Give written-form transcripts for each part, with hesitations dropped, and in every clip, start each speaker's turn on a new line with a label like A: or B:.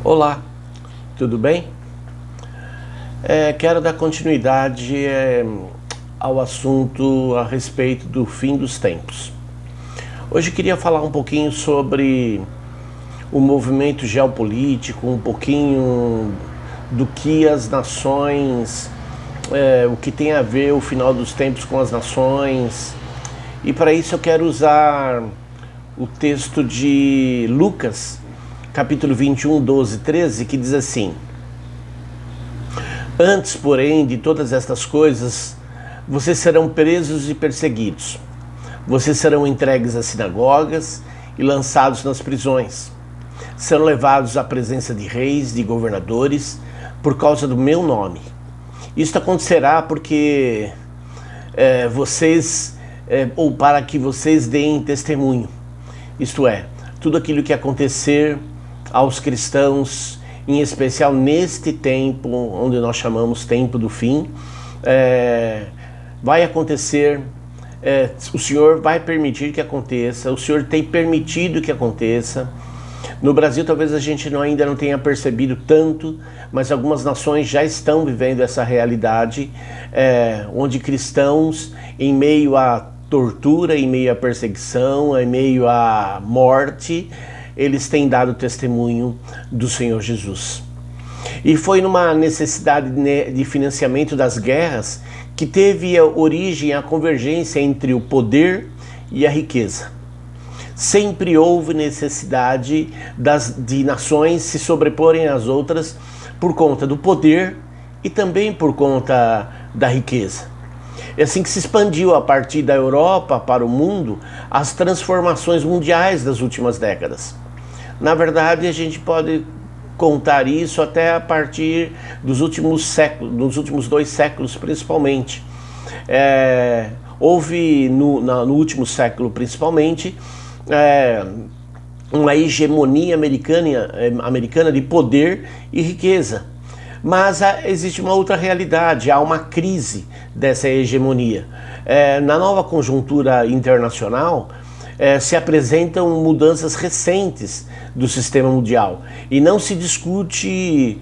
A: Olá, tudo bem? Quero dar continuidade ao assunto a respeito do fim dos tempos. Hoje queria falar um pouquinho sobre o movimento geopolítico, um pouquinho do que as nações, o que tem a ver o final dos tempos com as nações. E para isso eu quero usar o texto de Lucas, capítulo 21, 12, 13, que diz assim: Antes, porém, de todas estas coisas, vocês serão presos e perseguidos. Vocês serão entregues às sinagogas e lançados nas prisões. Serão levados à presença de reis, de governadores, por causa do meu nome. Isto acontecerá porque ou para que vocês deem testemunho. Isto é, tudo aquilo que acontecer aos cristãos, em especial neste tempo, onde nós chamamos tempo do fim, vai acontecer, o Senhor vai permitir que aconteça, o Senhor tem permitido que aconteça. No Brasil talvez a gente ainda não tenha percebido tanto, mas algumas nações já estão vivendo essa realidade, onde cristãos, em meio à tortura, em meio à perseguição, em meio à morte, eles têm dado testemunho do Senhor Jesus. E foi numa necessidade de financiamento das guerras que teve origem a convergência entre o poder e a riqueza. Sempre houve necessidade de nações se sobreporem às outras por conta do poder e também por conta da riqueza. É assim que se expandiu a partir da Europa para o mundo as transformações mundiais das últimas décadas. Na verdade, a gente pode contar isso até a partir dos últimos séculos, dos últimos 2 séculos principalmente. Houve no último século principalmente uma hegemonia americana de poder e riqueza. Mas existe uma outra realidade, há uma crise dessa hegemonia. Na nova conjuntura internacional, se apresentam mudanças recentes do sistema mundial. E não se discute,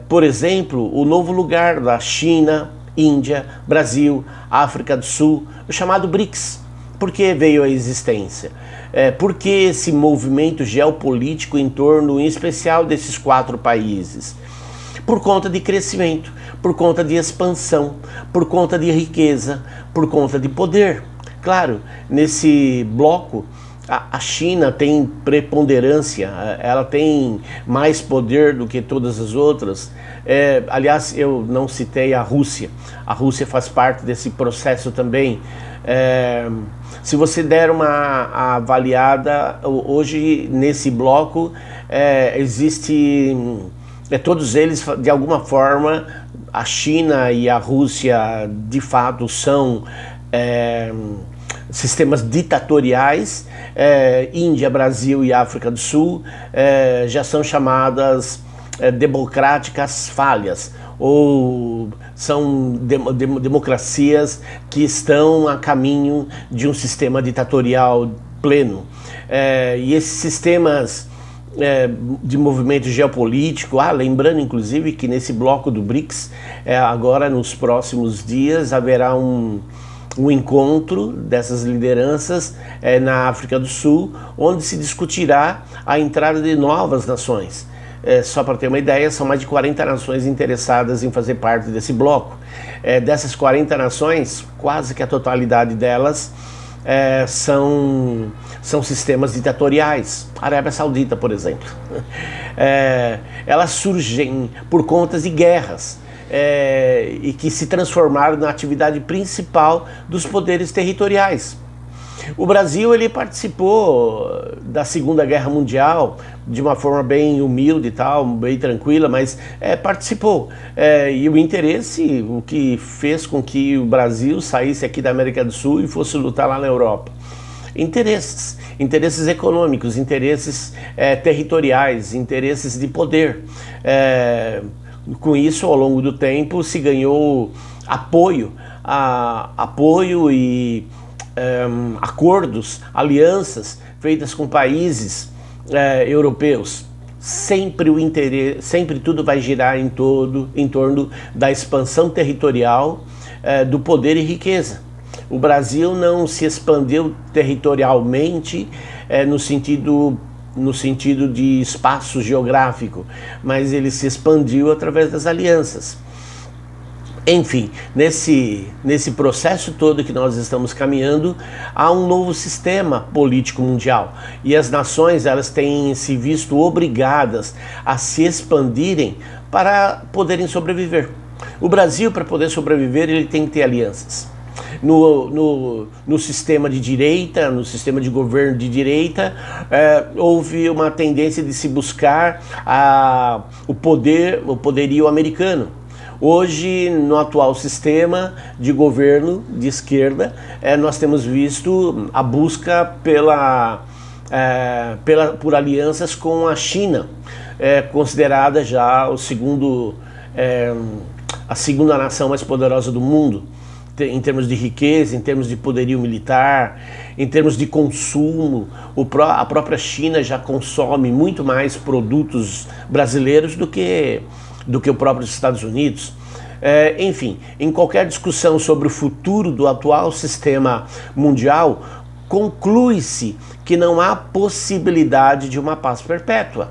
A: por exemplo, o novo lugar da China, Índia, Brasil, África do Sul, o chamado BRICS. Por que veio à existência? Por que esse movimento geopolítico em torno, em especial, desses 4 países? Por conta de crescimento, por conta de expansão, por conta de riqueza, por conta de poder. Claro, nesse bloco, a China tem preponderância, ela tem mais poder do que todas as outras. Aliás, eu não citei a Rússia. A Rússia faz parte desse processo também. Se você der uma avaliada, hoje nesse bloco existe... todos eles, de alguma forma, a China e a Rússia, de fato, são sistemas ditatoriais. Índia, Brasil e África do Sul já são chamadas democráticas falhas, ou são democracias que estão a caminho de um sistema ditatorial pleno. E esses sistemas de movimento geopolítico, lembrando inclusive que nesse bloco do BRICS, agora nos próximos dias haverá um encontro dessas lideranças na África do Sul, onde se discutirá a entrada de novas nações. Só para ter uma ideia, são mais de 40 nações interessadas em fazer parte desse bloco. Dessas 40 nações, quase que a totalidade delas são sistemas ditatoriais. A Arábia Saudita, por exemplo. Elas surgem por conta de guerras e que se transformaram na atividade principal dos poderes territoriais. O Brasil, ele participou da Segunda Guerra Mundial de uma forma bem humilde e tal, bem tranquila, mas participou. E o interesse, o que fez com que o Brasil saísse aqui da América do Sul e fosse lutar lá na Europa. Interesses econômicos, interesses territoriais, interesses de poder. Com isso, ao longo do tempo, se ganhou apoio e acordos, alianças feitas com países europeus. sempre o interesse, sempre tudo vai girar em torno da expansão territorial, do poder e riqueza. O Brasil não se expandiu territorialmente no sentido de espaço geográfico, mas ele se expandiu através das alianças. Enfim, nesse processo todo que nós estamos caminhando, há um novo sistema político mundial. E as nações, elas têm se visto obrigadas a se expandirem para poderem sobreviver. O Brasil, para poder sobreviver, ele tem que ter alianças. No sistema de direita, no sistema de governo de direita, houve uma tendência de se buscar o poderio americano. Hoje, no atual sistema de governo de esquerda, nós temos visto a busca por alianças com a China, considerada já a segunda nação mais poderosa do mundo, em termos de riqueza, em termos de poderio militar, em termos de consumo. A própria China já consome muito mais produtos brasileiros do que o próprio Estados Unidos. Enfim, em qualquer discussão sobre o futuro do atual sistema mundial, conclui-se que não há possibilidade de uma paz perpétua,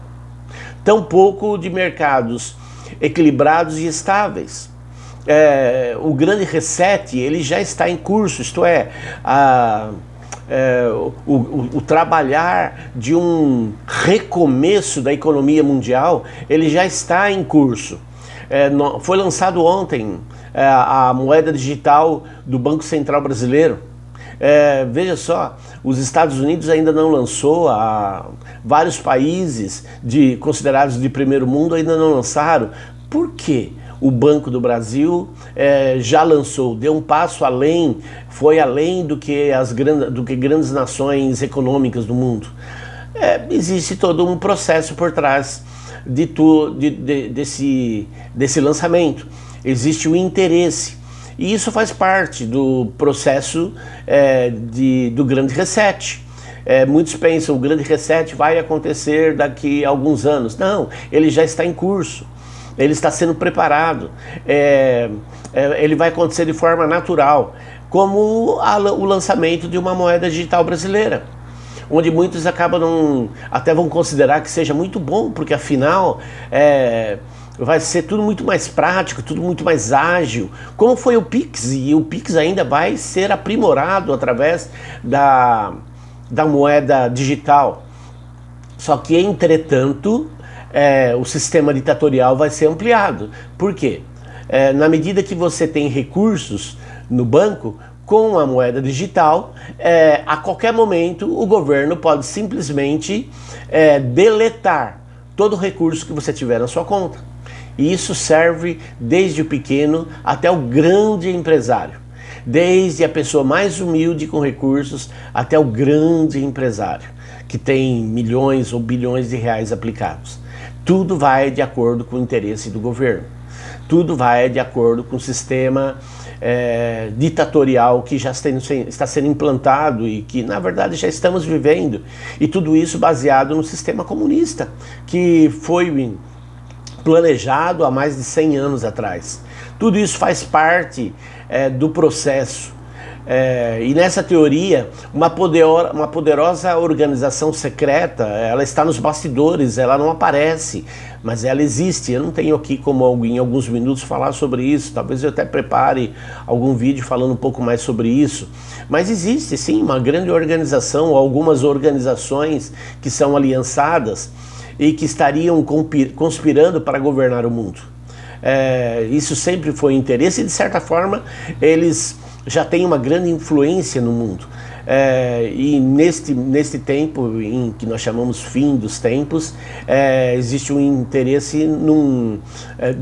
A: tampouco de mercados equilibrados e estáveis. O grande reset, ele já está em curso, isto é, o trabalhar de um recomeço da economia mundial, ele já está em curso. Foi lançado ontem a moeda digital do Banco Central Brasileiro. Veja só, os Estados Unidos ainda não lançou, vários países considerados de primeiro mundo ainda não lançaram. Por quê? O Banco do Brasil já lançou, deu um passo além, foi além do que grandes nações econômicas do mundo. Existe todo um processo por trás desse lançamento. Existe o interesse, e isso faz parte do processo do grande reset. Muitos pensam que o grande reset vai acontecer daqui a alguns anos. Não, ele já está em curso. Ele está sendo preparado, ele vai acontecer de forma natural, como o lançamento de uma moeda digital brasileira, onde muitos até vão considerar que seja muito bom, porque afinal vai ser tudo muito mais prático, tudo muito mais ágil, como foi o Pix, e o Pix ainda vai ser aprimorado através da moeda digital. Só que, entretanto, o sistema ditatorial vai ser ampliado. Por quê? Na medida que você tem recursos no banco, com a moeda digital, a qualquer momento o governo pode simplesmente deletar todo o recurso que você tiver na sua conta. E isso serve desde o pequeno até o grande empresário. Desde a pessoa mais humilde com recursos até o grande empresário, que tem milhões ou bilhões de reais aplicados. Tudo vai de acordo com o interesse do governo. Tudo vai de acordo com o sistema ditatorial que já está sendo implantado e que, na verdade, já estamos vivendo. E tudo isso baseado no sistema comunista, que foi planejado há mais de 100 anos atrás. Tudo isso faz parte do processo. E nessa teoria, uma poderosa organização secreta, ela está nos bastidores, ela não aparece, mas ela existe. Eu não tenho aqui como em alguns minutos falar sobre isso, talvez eu até prepare algum vídeo falando um pouco mais sobre isso. Mas existe sim uma grande organização, algumas organizações que são aliançadas e que estariam conspirando para governar o mundo. Isso sempre foi interesse e, de certa forma, eles já têm uma grande influência no mundo. E neste tempo em que nós chamamos fim dos tempos, existe um interesse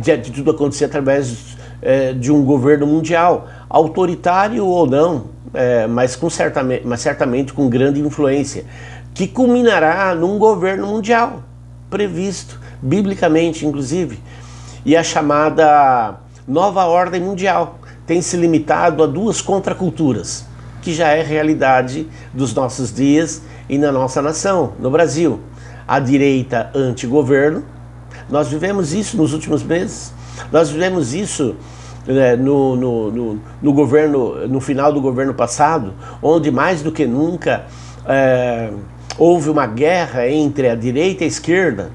A: de tudo acontecer através de um governo mundial, autoritário ou não, mas certamente com grande influência, que culminará num governo mundial, previsto, biblicamente inclusive. E a chamada nova ordem mundial tem se limitado a 2 contraculturas, que já é realidade dos nossos dias e na nossa nação, no Brasil. a direita anti-governo. Nós vivemos isso nos últimos meses. Nós vivemos isso no governo, no final do governo passado, onde mais do que nunca houve uma guerra entre a direita e a esquerda,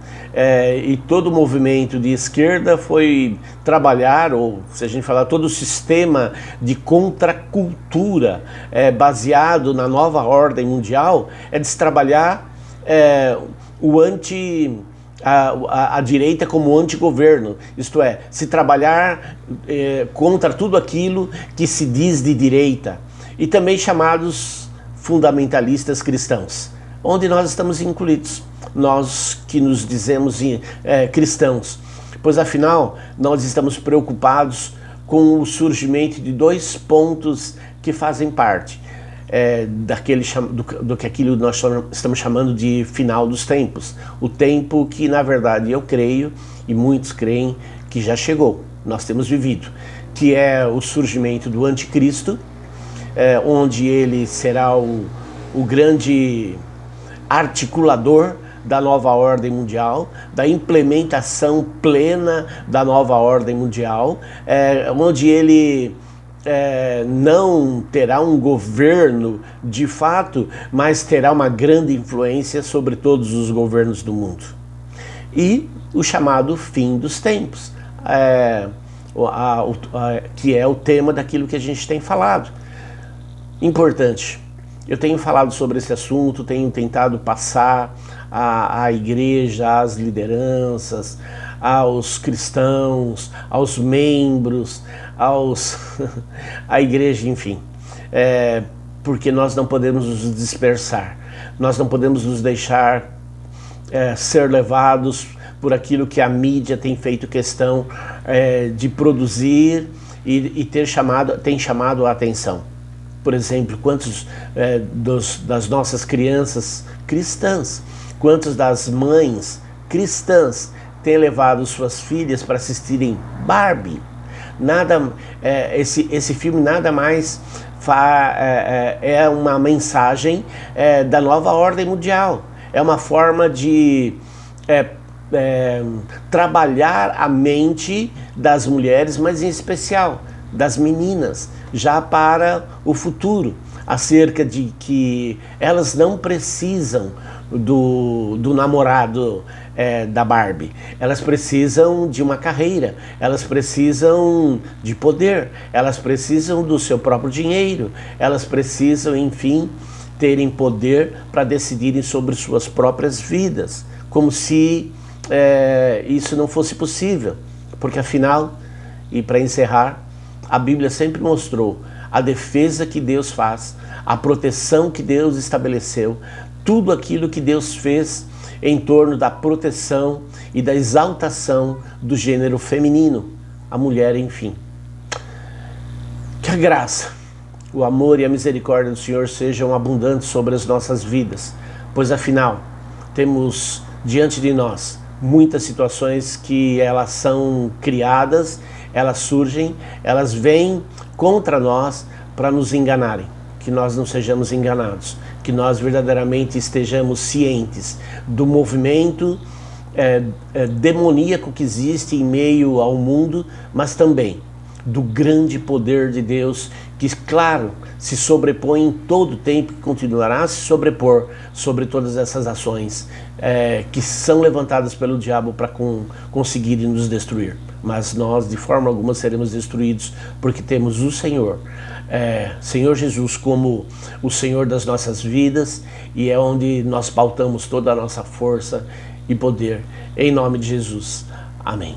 A: e todo o movimento de esquerda foi trabalhar, ou se a gente falar, todo o sistema de contracultura baseado na nova ordem mundial, de se trabalhar a direita como antigoverno, isto é, se trabalhar contra tudo aquilo que se diz de direita, e também chamados fundamentalistas cristãos, onde nós estamos incluídos, nós que nos dizemos cristãos, pois afinal nós estamos preocupados com o surgimento de dois pontos que fazem parte do que aquilo nós estamos chamando de final dos tempos. O tempo que, na verdade, eu creio, e muitos creem, que já chegou, nós temos vivido, que é o surgimento do anticristo, onde ele será o grande articulador da nova ordem mundial, da implementação plena da nova ordem mundial, onde ele não terá um governo de fato, mas terá uma grande influência sobre todos os governos do mundo. E o chamado fim dos tempos, que é o tema daquilo que a gente tem falado. Importante, eu tenho falado sobre esse assunto, tenho tentado passar à igreja, às lideranças, aos cristãos, aos membros, à igreja, enfim, porque nós não podemos nos dispersar, nós não podemos nos deixar ser levados por aquilo que a mídia tem feito questão de produzir e tem chamado a atenção. Por exemplo, quantos das nossas crianças cristãs, quantos das mães cristãs têm levado suas filhas para assistirem Barbie? Esse filme nada mais é uma mensagem da nova ordem mundial. É uma forma de trabalhar a mente das mulheres, mas em especial das meninas, já para o futuro, acerca de que elas não precisam do namorado da Barbie, elas precisam de uma carreira, elas precisam de poder, elas precisam do seu próprio dinheiro, elas precisam, enfim, terem poder para decidirem sobre suas próprias vidas, como se isso não fosse possível, porque afinal, e para encerrar, a Bíblia sempre mostrou a defesa que Deus faz, a proteção que Deus estabeleceu, tudo aquilo que Deus fez em torno da proteção e da exaltação do gênero feminino, a mulher, enfim. Que a graça, o amor e a misericórdia do Senhor sejam abundantes sobre as nossas vidas, pois afinal, temos diante de nós muitas situações que elas são criadas, elas surgem, elas vêm contra nós para nos enganarem. Que nós não sejamos enganados, que nós verdadeiramente estejamos cientes do movimento demoníaco que existe em meio ao mundo, mas também do grande poder de Deus que, claro, se sobrepõe em todo o tempo e continuará a se sobrepor sobre todas essas ações que são levantadas pelo diabo para conseguirem nos destruir. Mas nós, de forma alguma, seremos destruídos, porque temos o Senhor, Senhor Jesus, como o Senhor das nossas vidas, e é onde nós pautamos toda a nossa força e poder. Em nome de Jesus. Amém.